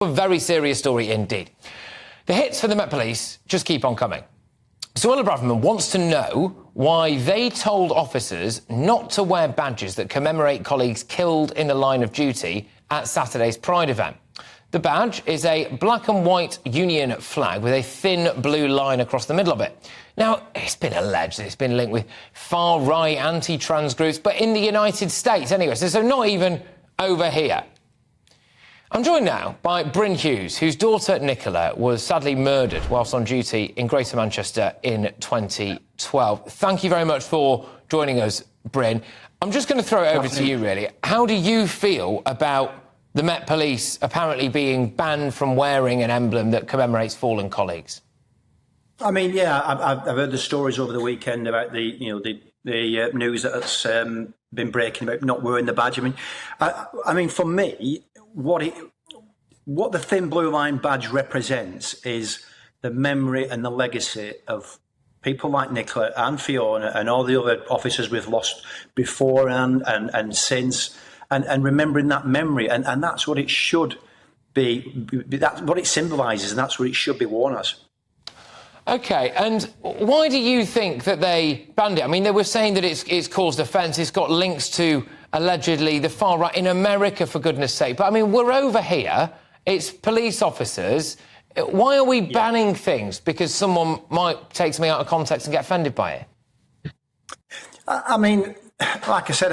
A very serious story indeed. The hits for the Met Police just keep on coming. Suella Braverman wants to know why they told officers not to wear badges that commemorate colleagues killed in the line of duty at Saturday's Pride event. The badge is a black and white Union flag with a thin blue line across the middle of it. Now, it's been alleged that it's been linked with far-right anti-trans groups, but in the United States anyway, so not even over here. I'm joined now by Bryn Hughes, whose daughter Nicola was sadly murdered whilst on duty in Greater Manchester in 2012. Thank you very much for joining us, Bryn. I'm just going to throw it over to you, really. How do you feel about the Met Police apparently being banned from wearing an emblem that commemorates fallen colleagues? I mean, yeah, I've heard the stories over the weekend about the news that's been breaking about not wearing the badge. I mean, for me, what the thin blue line badge represents is the memory and the legacy of people like Nicola and Fiona and all the other officers we've lost before and since, and remembering that memory, and that's what it should be. That's what it symbolises, and that's what it should be worn as. OK, and why do you think that they banned it? I mean, they were saying that it's caused offence, it's got links to, allegedly, the far right in America, for goodness sake. But, I mean, we're over here, it's police officers. Why are we banning things? Because someone might take something out of context and get offended by it? I mean, like I said,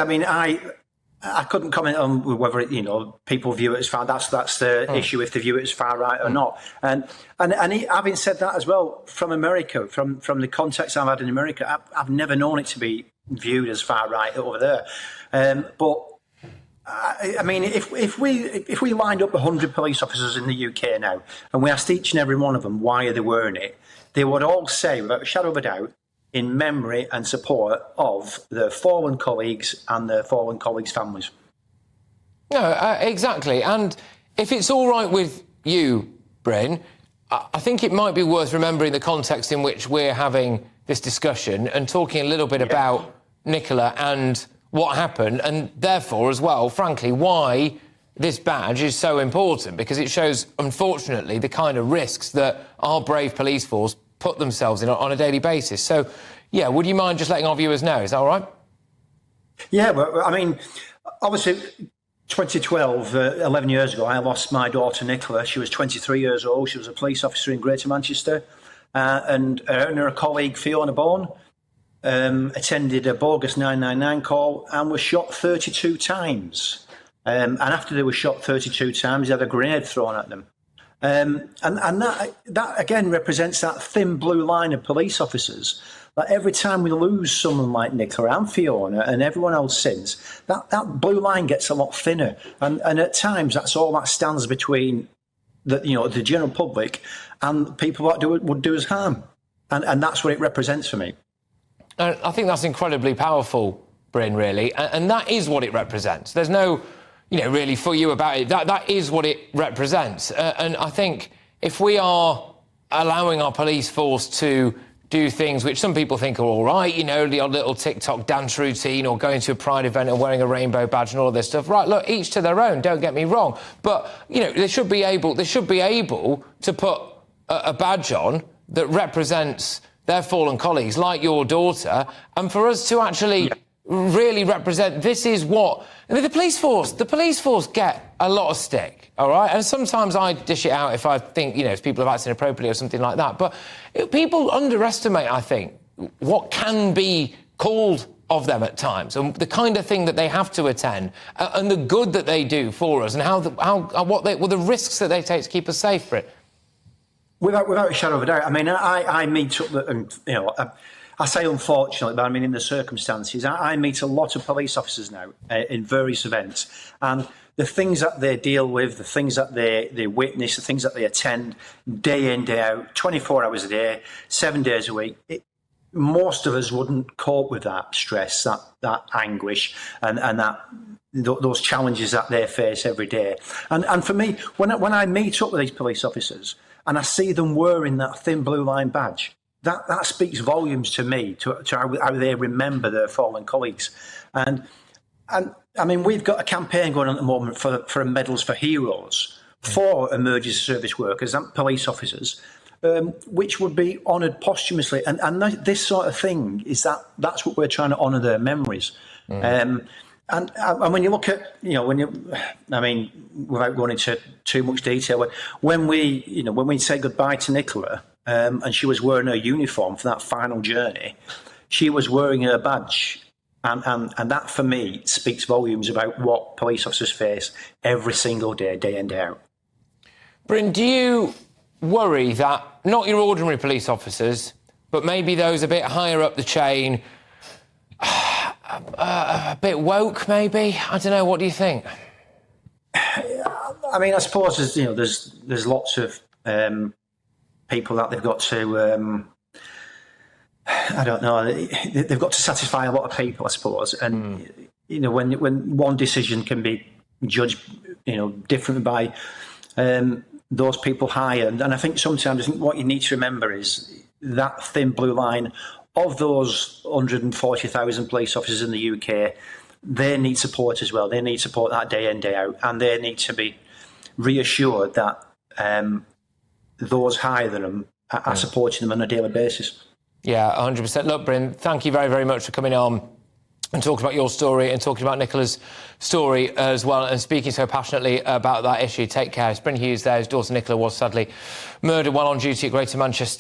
I couldn't comment on whether people view it as far. That's the issue, if they view it as far right or not. And having said that as well, from America, from the context I've had in America, I've never known it to be viewed as far right over there. But I mean, if we lined up 100 police officers in the UK now, and we asked each and every one of them why are they wearing it, they would all say, without a shadow of a doubt, in memory and support of the fallen colleagues and the fallen colleagues' families. No, exactly. And if it's all right with you, Bryn, I think it might be worth remembering the context in which we're having this discussion and talking a little bit about Nicola and what happened, and therefore, as well, frankly, why this badge is so important, because it shows, unfortunately, the kind of risks that our brave police force put themselves in on a daily basis. So, yeah, would you mind just letting our viewers know? Is that all right? Yeah, well, I mean, obviously, 2012, 11 years ago, I lost my daughter Nicola. She was 23 years old. She was a police officer in Greater Manchester. And her and her colleague, Fiona Bourne, attended a bogus 999 call and was shot 32 times. And after they were shot 32 times, they had a grenade thrown at them. And that again represents that thin blue line of police officers. That every time we lose someone like Nicola and Fiona and everyone else since, that blue line gets a lot thinner. And at times that's all that stands between the general public and people that would do us harm. And that's what it represents for me. I think that's incredibly powerful, Bryn, really. And that is what it represents. There's no really for you about it. That is what it represents. And I think if we are allowing our police force to do things which some people think are all right, the odd little TikTok dance routine or going to a Pride event and wearing a rainbow badge and all this stuff. Right, look, each to their own, don't get me wrong. But, they should be able to put a badge on that represents their fallen colleagues, like your daughter, and for us to actually really represent, this is what... I mean, the police force get a lot of stick, all right? And sometimes I dish it out if I think, if people have acted inappropriately or something like that. But people underestimate, I think, what can be called of them at times, and the kind of thing that they have to attend, and the good that they do for us, and what the risks that they take to keep us safe, Brit. Without a shadow of a doubt. I mean, I meet up, I say unfortunately, but I mean in the circumstances, I meet a lot of police officers now in various events, and the things that they deal with, the things that they witness, the things that they attend day in, day out, 24 hours a day, 7 days a week, most of us wouldn't cope with that stress, that anguish, and those challenges that they face every day. And for me, when I meet up with these police officers and I see them wearing that thin blue line badge, that speaks volumes to me, to how they remember their fallen colleagues. And I mean, we've got a campaign going on at the moment for Medals for Heroes, for emergency service workers and police officers, which would be honoured posthumously. And this sort of thing that's what we're trying to honour their memories. And when you look at, without going into too much detail, when we say goodbye to Nicola, and she was wearing her uniform for that final journey, she was wearing her badge. And that, for me, speaks volumes about what police officers face every single day, day in, day out. Bryn, do you worry that not your ordinary police officers, but maybe those a bit higher up the chain, a bit woke, maybe? I don't know. What do you think? I mean, I suppose there's lots of people that they've got to. I don't know. They've got to satisfy a lot of people, I suppose. And when one decision can be judged, differently by those people higher, and I think sometimes what you need to remember is that thin blue line of those 140,000 police officers in the UK. They need support as well. They need support that day in, day out, and they need to be reassured that those higher than them are supporting them on a daily basis. Yeah, 100%. Look, Bryn, thank you very, very much for coming on and talking about your story and talking about Nicola's story as well, and speaking so passionately about that issue. Take care. It's Bryn Hughes there. His daughter Nicola was sadly murdered while on duty at Greater Manchester.